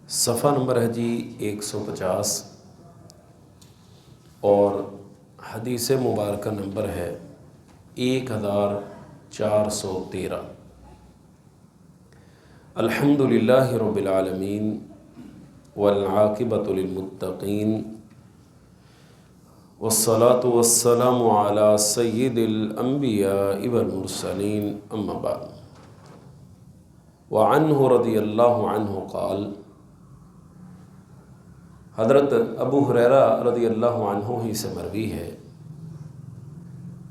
صفحہ نمبر ہے جی 150 اور حدیث مبارکہ نمبر ہے 1413۔ الحمدللہ رب العالمین والعاقبۃ للمتقین والصلاة والسلام علی سید الانبیاء والمرسلین اما بعد۔ وعنہ رضی اللہ عنہ قال، حضرت ابو ہریرہ رضی اللہ عنہ ہی سے مروی ہے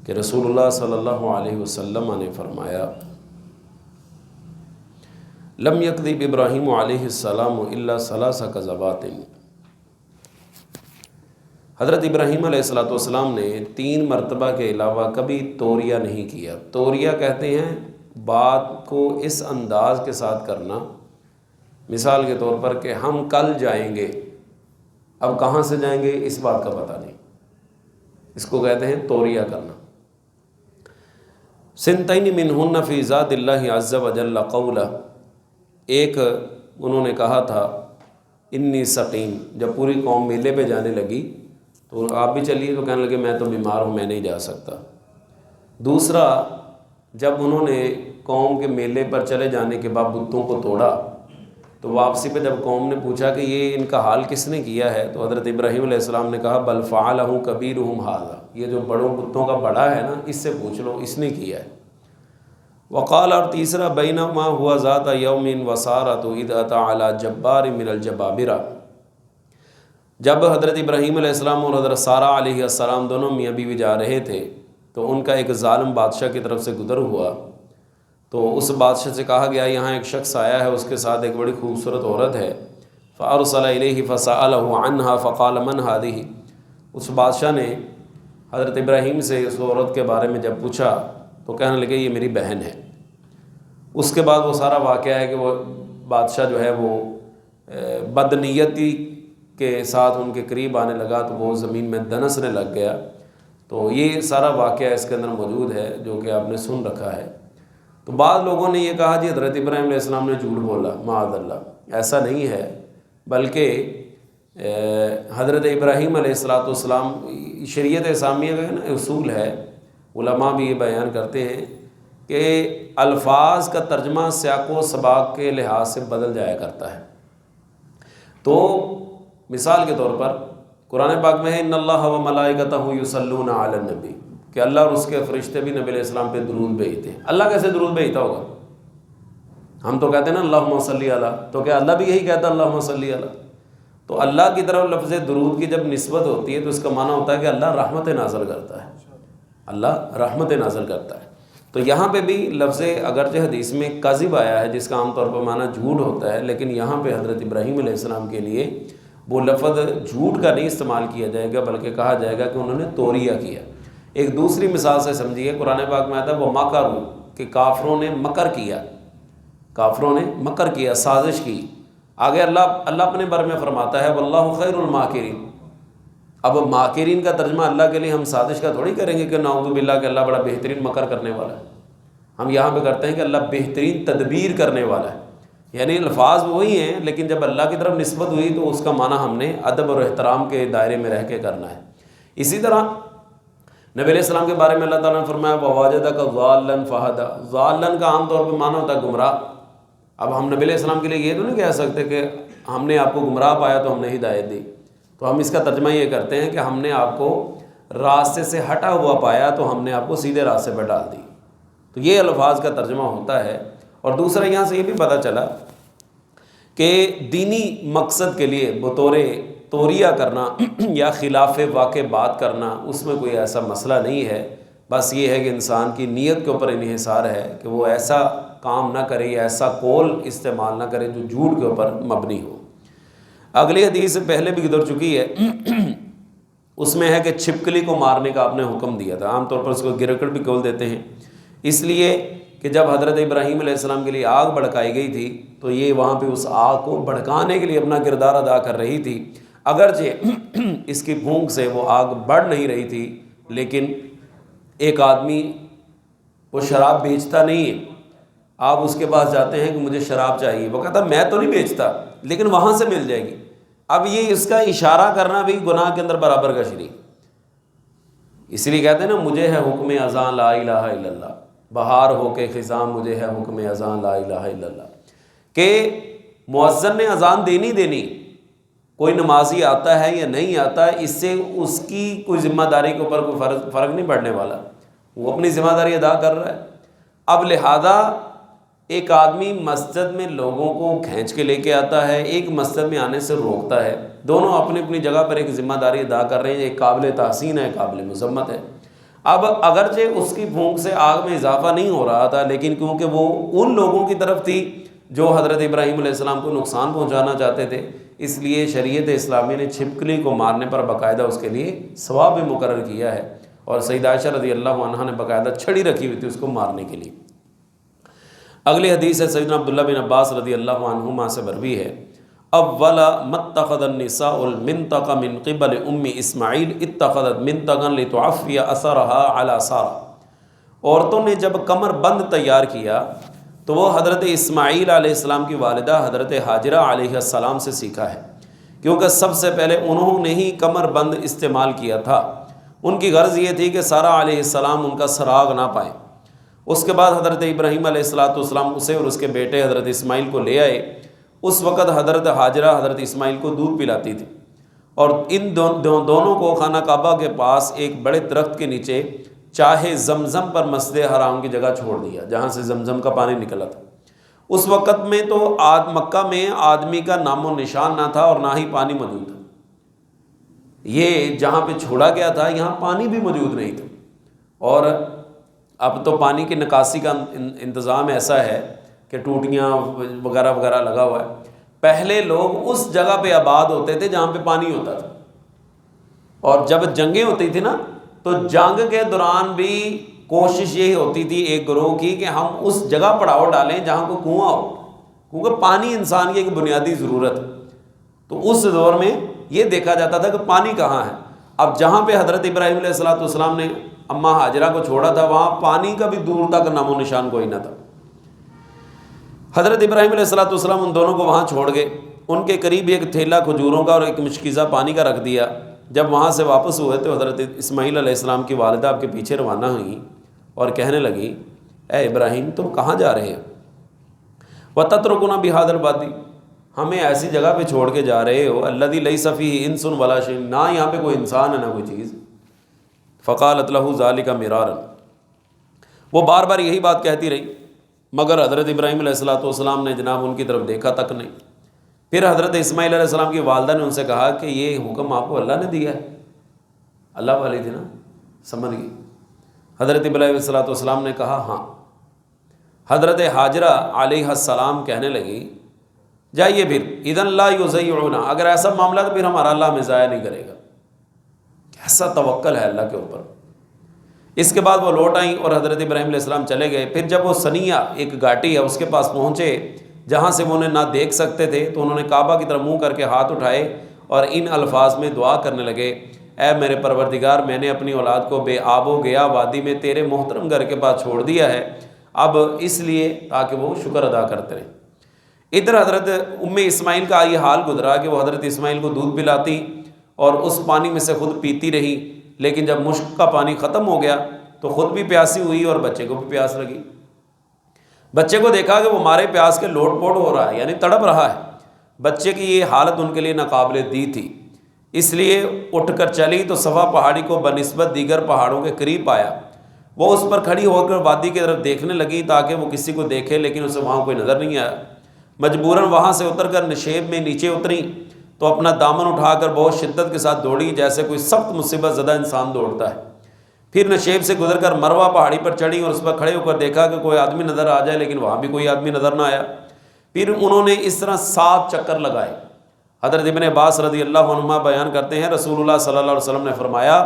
کہ رسول اللہ صلی اللہ علیہ وسلم نے فرمایا، لم یکذب ابراہیم علیہ السلام الا ثلاث کذبات۔ حضرت ابراہیم علیہ السلام نے 3 مرتبہ کے علاوہ کبھی توریہ نہیں کیا۔ توریہ کہتے ہیں بات کو اس انداز کے ساتھ کرنا، مثال کے طور پر کہ ہم کل جائیں گے، اب کہاں سے جائیں گے اس بات کا پتہ نہیں، اس کو کہتے ہیں توریہ کرنا۔ سنتین منہن فی ذات اللہ عز وجل قولا، ایک انہوں نے کہا تھا انی سقیم، جب پوری قوم میلے پہ جانے لگی تو آپ بھی چلیے، تو کہنے لگے میں تو بیمار ہوں، میں نہیں جا سکتا۔ دوسرا، جب انہوں نے قوم کے میلے پر چلے جانے کے بعد بتوں کو توڑا تو واپسی پہ جب قوم نے پوچھا کہ یہ ان کا حال کس نے کیا ہے، تو حضرت ابراہیم علیہ السلام نے کہا بل فعلہ کبیرہم ھذا، یہ جو بڑوں بتوں کا بڑا ہے نا، اس سے پوچھ لو، اس نے کیا ہے۔ وقال، اور تیسرا، بینما ہوا ذات یوم وسارۃ اذ اتى علی جبار من الجبابرہ، جب حضرت ابراہیم علیہ السلام اور حضرت سارہ علیہ السلام دونوں میاں بیوی جا رہے تھے تو ان کا ایک ظالم بادشاہ کی طرف سے گزر ہوا، تو اس بادشاہ سے کہا گیا یہاں ایک شخص آیا ہے، اس کے ساتھ ایک بڑی خوبصورت عورت ہے۔ فارسل الیہ فسألہ عنہا فقال من ہذہ، اس بادشاہ نے حضرت ابراہیم سے اس عورت کے بارے میں جب پوچھا تو کہنے لگے یہ میری بہن ہے۔ اس کے بعد وہ سارا واقعہ ہے کہ وہ بادشاہ جو ہے وہ بدنیتی کے ساتھ ان کے قریب آنے لگا تو وہ زمین میں دنسنے لگ گیا۔ تو یہ سارا واقعہ اس کے اندر موجود ہے جو کہ آپ نے سن رکھا ہے۔ تو بعض لوگوں نے یہ کہا جی حضرت ابراہیم علیہ السلام نے جھوٹ بولا، معاذ اللہ، ایسا نہیں ہے، بلکہ حضرت ابراہیم علیہ السلام شریعت اسلامیہ کا نا اصول ہے، علماء بھی یہ بیان کرتے ہیں کہ الفاظ کا ترجمہ سیاق و سباق کے لحاظ سے بدل جایا کرتا ہے۔ تو مثال کے طور پر قرآن پاک میں ہے ان اللہ و ملائکتہ یصلون علی النبی، کہ اللہ اور اس کے فرشتے بھی نبی علیہ السلام پہ درود بھیجتے ہیں۔ اللہ کیسے درود بھیجتا ہوگا؟ ہم تو کہتے ہیں نا اللہم صلی علی، تو کیا اللہ بھی یہی کہتا ہے اللہم صلی علی؟ تو اللہ کی طرف لفظ درود کی جب نسبت ہوتی ہے تو اس کا معنی ہوتا ہے کہ اللہ رحمت نازل کرتا ہے، اللہ رحمت نازل کرتا ہے۔ تو یہاں پہ بھی لفظ اگرچہ حدیث میں کذب آیا ہے جس کا عام طور پر معنی جھوٹ ہوتا ہے، لیکن یہاں پہ حضرت ابراہیم علیہ السلام کے لیے وہ لفظ جھوٹ کا نہیں استعمال کیا جائے گا، بلکہ کہا جائے گا کہ انہوں نے توریہ کیا۔ ایک دوسری مثال سے سمجھیے، قرآن پاک میں آتا ہے وہ مکروا، کہ کافروں نے مکر کیا، کافروں نے مکر کیا، سازش کی۔ آگے اللہ اپنے بارے میں فرماتا ہے واللہ خیر الماکرین۔ اب ماکرین کا ترجمہ اللہ کے لیے ہم سازش کا تھوڑی کریں گے کہ نعوذ باللہ کہ اللہ بڑا بہترین مکر کرنے والا ہے، ہم یہاں پہ کرتے ہیں کہ اللہ بہترین تدبیر کرنے والا ہے، یعنی الفاظ وہی ہیں لیکن جب اللہ کی طرف نسبت ہوئی تو اس کا معنی ہم نے ادب اور احترام کے دائرے میں رہ کے کرنا ہے۔ اسی طرح نبی علیہ السلام کے بارے میں اللہ تعالیٰ نے فرمایا وَوَجَدَكَ ضَالًّا فَهَدَىٰ، ضَالًّا کا عام طور پہ معنی ہوتا ہے گمراہ۔ اب ہم نبی علیہ السلام کے لیے یہ تو نہیں کہہ سکتے کہ ہم نے آپ کو گمراہ پایا تو ہم نے ہدایت دی، تو ہم اس کا ترجمہ یہ کرتے ہیں کہ ہم نے آپ کو راستے سے ہٹا ہوا پایا تو ہم نے آپ کو سیدھے راستے پر ڈال دی۔ تو یہ الفاظ کا ترجمہ ہوتا ہے۔ اور دوسرا یہاں سے یہ بھی پتہ چلا کہ دینی مقصد کے لیے بطور توریہ کرنا یا خلاف واقع بات کرنا اس میں کوئی ایسا مسئلہ نہیں ہے، بس یہ ہے کہ انسان کی نیت کے اوپر انحصار ہے کہ وہ ایسا کام نہ کرے یا ایسا قول استعمال نہ کرے جو جھوٹ کے اوپر مبنی ہو۔ اگلی حدیث سے پہلے بھی گزر چکی ہے، اس میں ہے کہ چھپکلی کو مارنے کا آپ نے حکم دیا تھا، عام طور پر اس کو گرکٹ بھی کھول دیتے ہیں، اس لیے کہ جب حضرت ابراہیم علیہ السلام کے لیے آگ بھڑکائی گئی تھی تو یہ وہاں پہ اس آگ کو بھڑکانے کے لیے اپنا کردار ادا کر رہی تھی، اگرچہ اس کی پھونک سے وہ آگ بڑھ نہیں رہی تھی، لیکن ایک آدمی وہ شراب بیچتا نہیں ہے، آپ اس کے پاس جاتے ہیں کہ مجھے شراب چاہیے، وہ کہتا میں تو نہیں بیچتا لیکن وہاں سے مل جائے گی۔ اب یہ اس کا اشارہ کرنا بھی گناہ کے اندر برابر کا شریک، اس لیے کہتے ہیں نا مجھے ہے حکم اذان لا الہ الا اللہ، بہار ہو کے خزاں مجھے ہے حکم اذان لا الہ الا اللہ، کہ مؤذن نے اذان دینی، کوئی نمازی آتا ہے یا نہیں آتا اس سے اس کی کوئی ذمہ داری کے اوپر کوئی فرق نہیں پڑنے والا، وہ اپنی ذمہ داری ادا کر رہا ہے۔ اب لہذا ایک آدمی مسجد میں لوگوں کو کھینچ کے لے کے آتا ہے، ایک مسجد میں آنے سے روکتا ہے، دونوں اپنی اپنی جگہ پر ایک ذمہ داری ادا کر رہے ہیں، ایک قابل تحسین ہے، قابل مذمت ہے۔ اب اگرچہ اس کی پھونک سے آگ میں اضافہ نہیں ہو رہا تھا، لیکن کیونکہ وہ ان لوگوں کی طرف تھی جو حضرت ابراہیم علیہ السلام کو نقصان پہنچانا چاہتے تھے، اس لیے شریعت اسلامی نے چھپکلی کو مارنے پر باقاعدہ اس کے لیے ثواب بھی مقرر کیا ہے، اور سیدہ عائشہ رضی اللہ عنہا نے باقاعدہ چھڑی رکھی ہوئی تھی اس کو مارنے کے لیے۔ اگلی حدیث ہے سیدنا عبداللہ بن عباس رضی اللہ عنہما سے مروی ہے، اولا متخذ النساء المنطق من قبل ام اسماعیل اتخذت منطقا لتعفی اثرها على سارہ، عورتوں نے جب کمر بند تیار کیا تو وہ حضرت اسماعیل علیہ السلام کی والدہ حضرت حاجرہ علیہ السلام سے سیکھا ہے، کیونکہ سب سے پہلے انہوں نے ہی کمر بند استعمال کیا تھا۔ ان کی غرض یہ تھی کہ سارہ علیہ السلام ان کا سراغ نہ پائیں۔ اس کے بعد حضرت ابراہیم علیہ السلام اسے اور اس کے بیٹے حضرت اسماعیل کو لے آئے۔ اس وقت حضرت حاجرہ حضرت اسماعیل کو دودھ پلاتی تھی، اور ان دونوں کو خانہ کعبہ کے پاس ایک بڑے درخت کے نیچے چاہے زمزم پر مسجد حرام کی جگہ چھوڑ دیا جہاں سے زمزم کا پانی نکلا تھا۔ اس وقت میں تو مکہ میں آدمی کا نام و نشان نہ تھا اور نہ ہی پانی موجود تھا، یہ جہاں پہ چھوڑا گیا تھا یہاں پانی بھی موجود نہیں تھا، اور اب تو پانی کی نکاسی کا انتظام ایسا ہے کہ ٹوٹیاں وغیرہ وغیرہ لگا ہوا ہے۔ پہلے لوگ اس جگہ پہ آباد ہوتے تھے جہاں پہ پانی ہوتا تھا، اور جب جنگیں ہوتی تھی نا تو جنگ کے دوران بھی کوشش یہی ہوتی تھی ایک گروہ کی کہ ہم اس جگہ پڑاؤ ڈالیں جہاں کوئی کنواں ہو، کیونکہ پانی انسان کی ایک بنیادی ضرورت ہے۔ تو اس دور میں یہ دیکھا جاتا تھا کہ پانی کہاں ہے۔ اب جہاں پہ حضرت ابراہیم علیہ السلام نے اماں حاجرہ کو چھوڑا تھا وہاں پانی کا بھی دور تک نام و نشان کوئی نہ تھا۔ حضرت ابراہیم علیہ السلام ان دونوں کو وہاں چھوڑ گئے، ان کے قریب ایک تھیلا کھجوروں کا اور ایک مشکیزہ پانی کا رکھ دیا۔ جب وہاں سے واپس ہوئے تو حضرت اسماعیل علیہ السلام کی والدہ آپ کے پیچھے روانہ ہوئیں اور کہنے لگی، اے ابراہیم تم کہاں جا رہے ہیں؟ وَتَتْرُكُنَا بِهَذَا الْوَادِ، ہمیں ایسی جگہ پہ چھوڑ کے جا رہے ہو الَّذِي لَيْسَ فِيهِ إِنسٌ وَلَا شَيْءٌ، نہ یہاں پہ کوئی انسان ہے نہ کوئی چیز۔ فقالت له ذلك مرارا، وہ بار بار یہی بات کہتی رہی، مگر حضرت ابراہیم علیہ السلام نے جناب ان کی طرف دیکھا تک نہیں۔ پھر حضرت اسماعیل علیہ السلام کی والدہ نے ان سے کہا کہ یہ حکم آپ کو اللہ نے دیا ہے؟ اللہ والی تھی نا، سمجھ گئی۔ حضرت ابراہیم علیہ السلام نے کہا ہاں۔ حضرت حاجرہ علیہ السلام کہنے لگی جائیے پھر اذن لا یضیعنا، اگر ایسا معاملہ تو پھر ہمارا اللہ ہمیں ضائع نہیں کرے گا۔ کیسا توکل ہے اللہ کے اوپر۔ اس کے بعد وہ لوٹ آئیں اور حضرت ابراہیم علیہ السلام چلے گئے۔ پھر جب وہ سنیہ ایک گھاٹی ہے اس کے پاس پہنچے جہاں سے وہ انہیں نہ دیکھ سکتے تھے، تو انہوں نے کعبہ کی طرف منہ کر کے ہاتھ اٹھائے اور ان الفاظ میں دعا کرنے لگے، اے میرے پروردگار میں نے اپنی اولاد کو بے آب و گیا وادی میں تیرے محترم گھر کے پاس چھوڑ دیا ہے، اب اس لیے تاکہ وہ شکر ادا کرتے رہیں۔ ادھر حضرت ام اسماعیل کا یہ حال گزرا کہ وہ حضرت اسماعیل کو دودھ پلاتی اور اس پانی میں سے خود پیتی رہی، لیکن جب مشک کا پانی ختم ہو گیا تو خود بھی پیاسی ہوئی اور بچے کو بھی پیاس لگی۔ بچے کو دیکھا کہ وہ مارے پیاس کے لوٹ پوٹ ہو رہا ہے، یعنی تڑپ رہا ہے۔ بچے کی یہ حالت ان کے لیے ناقابل دی تھی، اس لیے اٹھ کر چلی تو صفا پہاڑی کو بنسبت دیگر پہاڑوں کے قریب پایا۔ وہ اس پر کھڑی ہو کر وادی کی طرف دیکھنے لگی تاکہ وہ کسی کو دیکھے، لیکن اسے وہاں کوئی نظر نہیں آیا۔ مجبوراً وہاں سے اتر کر نشیب میں نیچے اتری تو اپنا دامن اٹھا کر بہت شدت کے ساتھ دوڑی جیسے کوئی سخت مصیبت زدہ انسان دوڑتا ہے۔ پھر نشیب سے گزر کر مروہ پہاڑی پر چڑھی اور اس پر کھڑے ہو کر دیکھا کہ کوئی آدمی نظر آ جائے، لیکن وہاں بھی کوئی آدمی نظر نہ آیا۔ پھر انہوں نے اس طرح 7 چکر لگائے۔ حضرت ابن عباس رضی اللہ عنہما بیان کرتے ہیں رسول اللہ صلی اللہ علیہ وسلم نے فرمایا،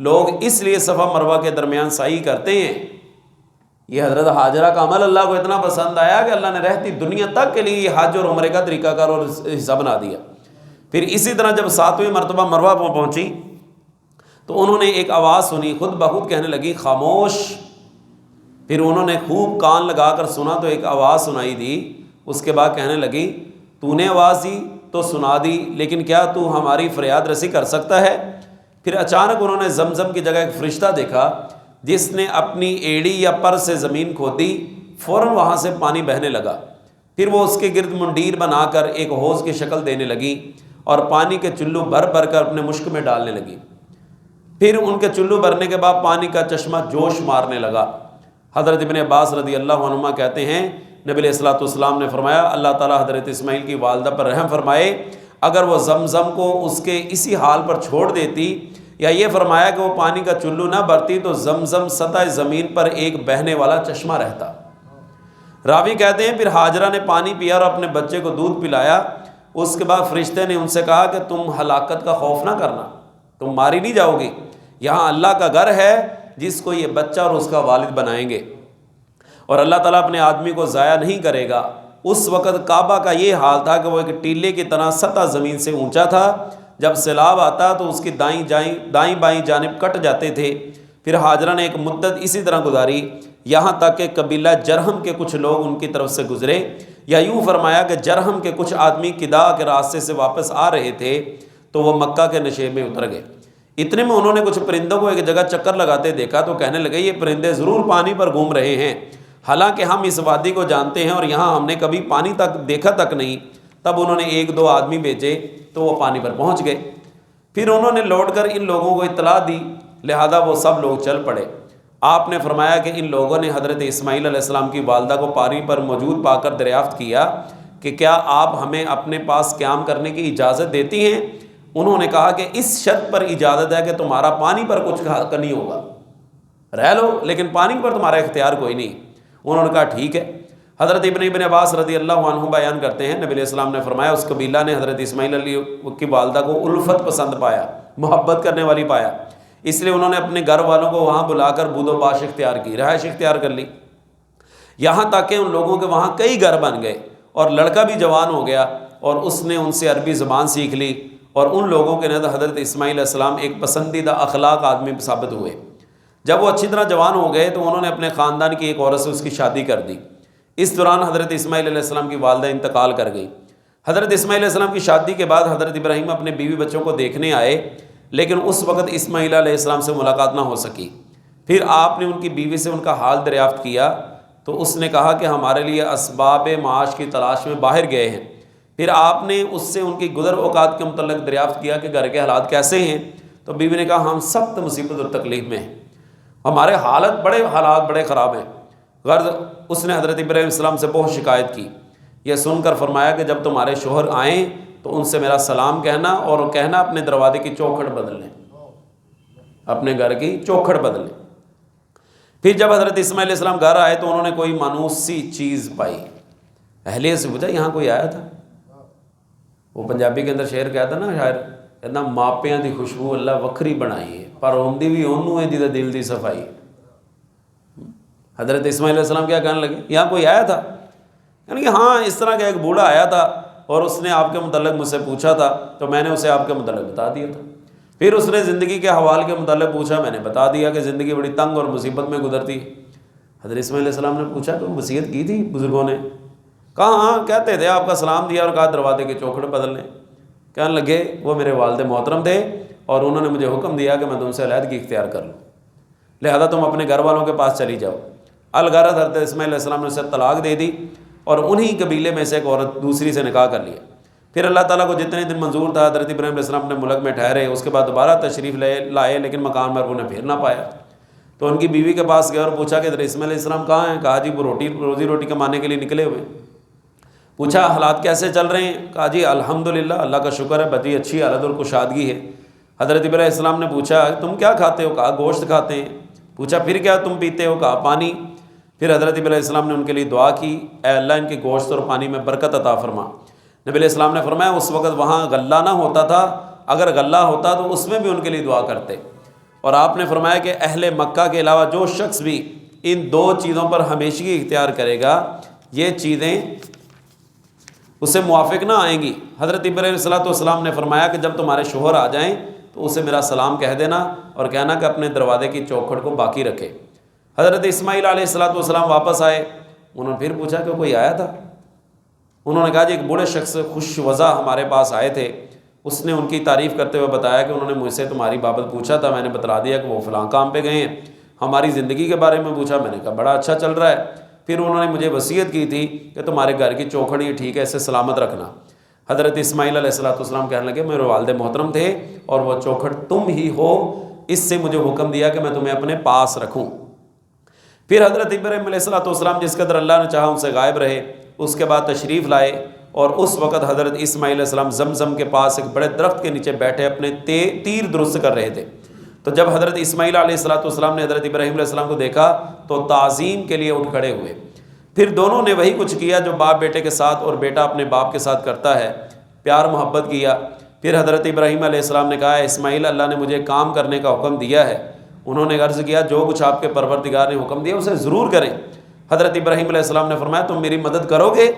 لوگ اس لیے صفا مروہ کے درمیان سعی کرتے ہیں۔ یہ حضرت حاجرہ کا عمل اللہ کو اتنا پسند آیا کہ اللہ نے رہتی دنیا تک کے لیے یہ حج اور عمرے کا طریقہ کار اور حصہ بنا دیا۔ پھر اسی طرح جب 7ویں مرتبہ مروہ پر پہنچی تو انہوں نے ایک آواز سنی، خود بخود کہنے لگی خاموش، پھر انہوں نے خوب کان لگا کر سنا تو ایک آواز سنائی دی. اس کے بعد کہنے لگی تو نے آواز دی تو سنا دی، لیکن کیا تو ہماری فریاد رسی کر سکتا ہے؟ پھر اچانک انہوں نے زمزم کی جگہ ایک فرشتہ دیکھا جس نے اپنی ایڑی یا پر سے زمین کھودی، فوراً وہاں سے پانی بہنے لگا. پھر وہ اس کے گرد منڈیر بنا کر ایک حوض کی شکل دینے لگی اور پانی کے چلو بھر بھر کر اپنے مشک میں ڈالنے لگی. پھر ان کے چلو بھرنے کے بعد پانی کا چشمہ جوش مارنے لگا. حضرت ابن عباس رضی اللہ عنہما کہتے ہیں نبی علیہ الصلوۃ والسلام نے فرمایا اللہ تعالیٰ حضرت اسماعیل کی والدہ پر رحم فرمائے، اگر وہ زمزم کو اس کے اسی حال پر چھوڑ دیتی، یا یہ فرمایا کہ وہ پانی کا چلو نہ بھرتی، تو زمزم سطح زمین پر ایک بہنے والا چشمہ رہتا. راوی کہتے ہیں پھر ہاجرہ نے پانی پیا اور اپنے بچے کو دودھ پلایا. اس کے بعد فرشتے نے ان سے کہا کہ تم ہلاکت کا خوف نہ کرنا، تم ماری نہیں جاؤ گی، یہاں اللہ کا گھر ہے جس کو یہ بچہ اور اس کا والد بنائیں گے، اور اللہ تعالیٰ اپنے آدمی کو ضائع نہیں کرے گا. اس وقت کعبہ کا یہ حال تھا کہ وہ ایک ٹیلے کی طرح سطح زمین سے اونچا تھا. جب سیلاب آتا تو اس کی دائیں بائیں جانب کٹ جاتے تھے. پھر ہاجرہ نے ایک مدت اسی طرح گزاری، یہاں تک کہ قبیلہ جرہم کے کچھ لوگ ان کی طرف سے گزرے، یا یوں فرمایا کہ جرہم کے کچھ آدمی قدا کے راستے سے واپس آ رہے تھے تو وہ مکہ کے نشیب میں اتر گئے. اتنے میں انہوں نے کچھ پرندوں کو ایک جگہ چکر لگاتے دیکھا تو کہنے لگے یہ پرندے ضرور پانی پر گھوم رہے ہیں، حالانکہ ہم اس وادی کو جانتے ہیں اور یہاں ہم نے کبھی پانی تک دیکھا تک نہیں. تب انہوں نے ایک دو آدمی بھیجے تو وہ پانی پر پہنچ گئے. پھر انہوں نے لوٹ کر ان لوگوں کو اطلاع دی، لہذا وہ سب لوگ چل پڑے. آپ نے فرمایا کہ ان لوگوں نے حضرت اسماعیل علیہ السلام کی والدہ کو پانی پر موجود پا کر دریافت کیا کہ کیا آپ ہمیں اپنے پاس قیام کرنے کی اجازت دیتی ہیں؟ انہوں نے کہا کہ اس شرط پر اجازت ہے کہ تمہارا پانی پر کچھ حق نہیں ہوگا، رہ لو لیکن پانی پر تمہارا اختیار کوئی نہیں. انہوں نے کہا ٹھیک ہے. حضرت ابن عباس رضی اللہ عنہ بیان کرتے ہیں نبی علیہ السلام نے فرمایا اس قبیلہ نے حضرت اسماعیل علیہ کی والدہ کو الفت پسند پایا، محبت کرنے والی پایا، اس لیے انہوں نے اپنے گھر والوں کو وہاں بلا کر بود و باش اختیار کی، رہائش اختیار کر لی. یہاں تک کہ ان لوگوں کے وہاں کئی گھر بن گئے اور لڑکا بھی جوان ہو گیا اور اس نے ان سے عربی زبان سیکھ لی، اور ان لوگوں کے نزد حضرت اسماعیل علیہ السلام ایک پسندیدہ اخلاق آدمی ثابت ہوئے. جب وہ اچھی طرح جوان ہو گئے تو انہوں نے اپنے خاندان کی ایک عورت سے اس کی شادی کر دی. اس دوران حضرت اسماعیل علیہ السلام کی والدہ انتقال کر گئی. حضرت اسماعیل علیہ السلام کی شادی کے بعد حضرت ابراہیم اپنے بیوی بچوں کو دیکھنے آئے، لیکن اس وقت اسماعیل علیہ السلام سے ملاقات نہ ہو سکی. پھر آپ نے ان کی بیوی سے ان کا حال دریافت کیا تو اس نے کہا کہ ہمارے لیے اسباب معاش کی تلاش میں باہر گئے ہیں. پھر آپ نے اس سے ان کی گزر اوقات کے متعلق دریافت کیا کہ گھر کے حالات کیسے ہیں، تو بیوی نے کہا ہم سخت مصیبت اور تکلیف میں ہیں، ہمارے حالات بڑے خراب ہیں. غرض اس نے حضرت ابراہیم السلام سے بہت شکایت کی. یہ سن کر فرمایا کہ جب تمہارے شوہر آئیں تو ان سے میرا سلام کہنا اور کہنا اپنے دروازے کی چوکھٹ بدل لیں، اپنے گھر کی چوکھٹ بدل لیں. پھر جب حضرت اسماعیل علیہ السلام گھر آئے تو انہوں نے کوئی مانوس سی چیز پائی. اہلیہ سے پوچھا یہاں کوئی آیا تھا؟ وہ پنجابی کے اندر شعر کہتا نا شاعر، کہنا ماپیاں دی خوشبو اللہ وکھری بنائی ہے پر ہوندی بھی انہوں ہے جی دل دی صفائی. حضرت اسماعیل علیہ السلام کیا کہنے لگے یہاں کوئی آیا تھا؟ یعنی کہ ہاں اس طرح کا ایک بوڑھا آیا تھا اور اس نے آپ کے متعلق مجھ سے پوچھا تھا تو میں نے اسے آپ کے متعلق بتا دیا تھا. پھر اس نے زندگی کے حوال کے متعلق پوچھا، میں نے بتا دیا کہ زندگی بڑی تنگ اور مصیبت میں گزرتی. حضرت اسماعیل علیہ السلام نے پوچھا تو وصیت کی تھی بزرگوں نے؟ کہا ہاں کہتے تھے، آپ کا سلام دیا اور کہا دروازے کے چوکھٹ بدل لیں. کہنے لگے وہ میرے والد محترم تھے اور انہوں نے مجھے حکم دیا کہ میں تم سے علیحدگی اختیار کر لوں، لہذا تم اپنے گھر والوں کے پاس چلی جاؤ. الغرض حضرت اسماعیل علیہ السلام نے اسے طلاق دے دی اور انہی قبیلے میں سے ایک عورت دوسری سے نکاح کر لیا. پھر اللہ تعالیٰ کو جتنے دن منظور تھا حضرت ابراہیم علیہ السلام اپنے ملک میں ٹھہرے. اس کے بعد دوبارہ تشریف لائے لیکن مکان پر انہیں پھر نہ پایا. تو ان کی بیوی کے پاس گئے اور پوچھا کہ حضرت اسماعیل علیہ السلام کہاں ہیں؟ کہا جی وہ روزی روٹی کمانے کے لیے نکلے ہوئے. پوچھا حالات کیسے چل رہے ہیں؟ کہا جی الحمدللہ اللہ کا شکر ہے بڑی اچھی حالت اور کشادگی ہے. حضرت ابراہیم علیہ السلام نے پوچھا تم کیا کھاتے ہو؟ کہا گوشت کھاتے ہیں. پوچھا پھر کیا تم پیتے ہو؟ کہا پانی. پھر حضرت ابراہیم علیہ السلام نے ان کے لیے دعا کی، اے اللہ ان کے گوشت اور پانی میں برکت عطا فرما. نبی علیہ السلام نے فرمایا اس وقت وہاں غلہ نہ ہوتا تھا، اگر غلہ ہوتا تو اس میں بھی ان کے لیے دعا کرتے. اور آپ نے فرمایا کہ اہل مکہ کے علاوہ جو شخص بھی ان دو چیزوں پر ہمیشگی اختیار کرے گا یہ چیزیں اسے موافق نہ آئیں گی. حضرت ابراہیم علیہ السلام نے فرمایا کہ جب تمہارے شوہر آ جائیں تو اسے میرا سلام کہہ دینا اور کہنا کہ اپنے دروازے کی چوکھٹ کو باقی رکھے. حضرت اسماعیل علیہ السلام واپس آئے، انہوں نے پھر پوچھا کہ کوئی آیا تھا؟ انہوں نے کہا جی ایک بوڑھے شخص خوش وضع ہمارے پاس آئے تھے، اس نے ان کی تعریف کرتے ہوئے بتایا کہ انہوں نے مجھ سے تمہاری بابت پوچھا تھا، میں نے بتلا دیا کہ وہ فلاں کام پہ گئے ہیں، ہماری زندگی کے بارے میں پوچھا، میں نے کہا بڑا اچھا چل رہا ہے، پھر انہوں نے مجھے وصیت کی تھی کہ تمہارے گھر کی چوکھڑی ٹھیک ہے، اسے سلامت رکھنا۔ حضرت اسماعیل علیہ السلام کہنے لگے میرے والد محترم تھے اور وہ چوکھٹ تم ہی ہو، اس سے مجھے حکم دیا کہ میں تمہیں اپنے پاس رکھوں۔ پھر حضرت ابراہیم علیہ السلام جس قدر اللہ نے چاہا ان سے غائب رہے، اس کے بعد تشریف لائے، اور اس وقت حضرت اسماعیل علیہ السلام زمزم کے پاس ایک بڑے درخت کے نیچے بیٹھے اپنے تیر درست کر رہے تھے۔ تو جب حضرت اسماعیل علیہ السلام نے حضرت ابراہیم علیہ السلام کو دیکھا تو تعظیم کے لیے اٹھ کھڑے ہوئے۔ پھر دونوں نے وہی کچھ کیا جو باپ بیٹے کے ساتھ اور بیٹا اپنے باپ کے ساتھ کرتا ہے، پیار محبت کیا۔ پھر حضرت ابراہیم علیہ السلام نے کہا اسماعیل اللہ نے مجھے کام کرنے کا حکم دیا ہے۔ انہوں نے عرض کیا جو کچھ آپ کے پروردگار نے حکم دیا اسے ضرور کریں۔ حضرت ابراہیم علیہ السلام نے فرمایا تم میری مدد کرو گے؟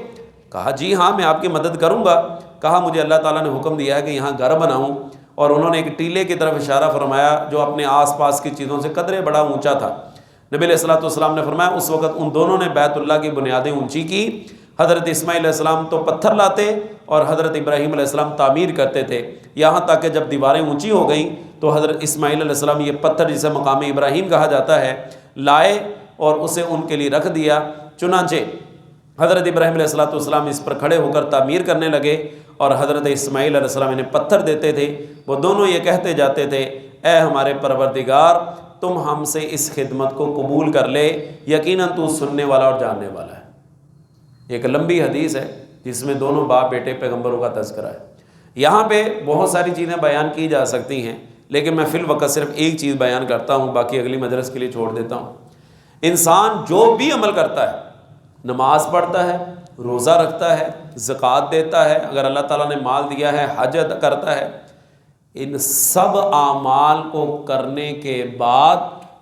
کہا جی ہاں میں آپ کی مدد کروں گا۔ کہا مجھے اللہ تعالیٰ نے حکم دیا ہے کہ یہاں گھر بناؤں، اور انہوں نے ایک ٹیلے کی طرف اشارہ فرمایا جو اپنے آس پاس کی چیزوں سے قدرے بڑا اونچا تھا۔ نبی علیہ السلام نے فرمایا اس وقت ان دونوں نے بیت اللہ کی بنیادیں اونچی کی۔ حضرت اسماعیل علیہ السلام تو پتھر لاتے اور حضرت ابراہیم علیہ السلام تعمیر کرتے تھے، یہاں تک کہ جب دیواریں اونچی ہو گئیں تو حضرت اسماعیل علیہ السلام یہ پتھر جسے مقام ابراہیم کہا جاتا ہے لائے اور اسے ان کے لیے رکھ دیا۔ چنانچہ حضرت ابراہیم علیہ السلام اس پر کھڑے ہو کر تعمیر کرنے لگے، اور حضرت اسماعیل علیہ السلام انہیں پتھر دیتے تھے۔ وہ دونوں یہ کہتے جاتے تھے اے ہمارے پروردگار تم ہم سے اس خدمت کو قبول کر لے، یقیناً تو سننے والا اور جاننے والا ہے۔ ایک لمبی حدیث ہے جس میں دونوں باپ بیٹے پیغمبروں کا تذکرہ ہے۔ یہاں پہ بہت ساری چیزیں بیان کی جا سکتی ہیں، لیکن میں فی الوقت صرف ایک چیز بیان کرتا ہوں، باقی اگلی مجلس کے لیے چھوڑ دیتا ہوں۔ انسان جو بھی عمل کرتا ہے، نماز پڑھتا ہے، روزہ رکھتا ہے، زکوٰۃ دیتا ہے، اگر اللہ تعالیٰ نے مال دیا ہے حج ادا کرتا ہے، ان سب اعمال کو کرنے کے بعد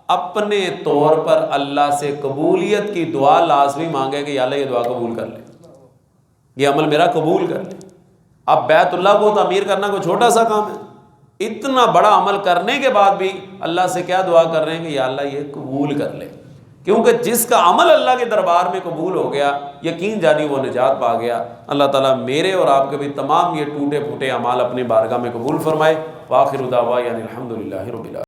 اپنے طور پر اللہ سے قبولیت کی دعا لازمی مانگے کہ یا اللہ یہ دعا قبول کر لے، یہ عمل میرا قبول کر لے۔ اب بیت اللہ کو تعمیر کرنا کوئی چھوٹا سا کام ہے، اتنا بڑا عمل کرنے کے بعد بھی اللہ سے کیا دعا کر رہے ہیں کہ یا اللہ یہ قبول کر لے، کیونکہ جس کا عمل اللہ کے دربار میں قبول ہو گیا یقین جانی وہ نجات پا گیا۔ اللہ تعالیٰ میرے اور آپ کے بھی تمام یہ ٹوٹے پھوٹے اعمال اپنی بارگاہ میں قبول فرمائے۔ وآخر دعوانا الحمدللہ رب العالمین۔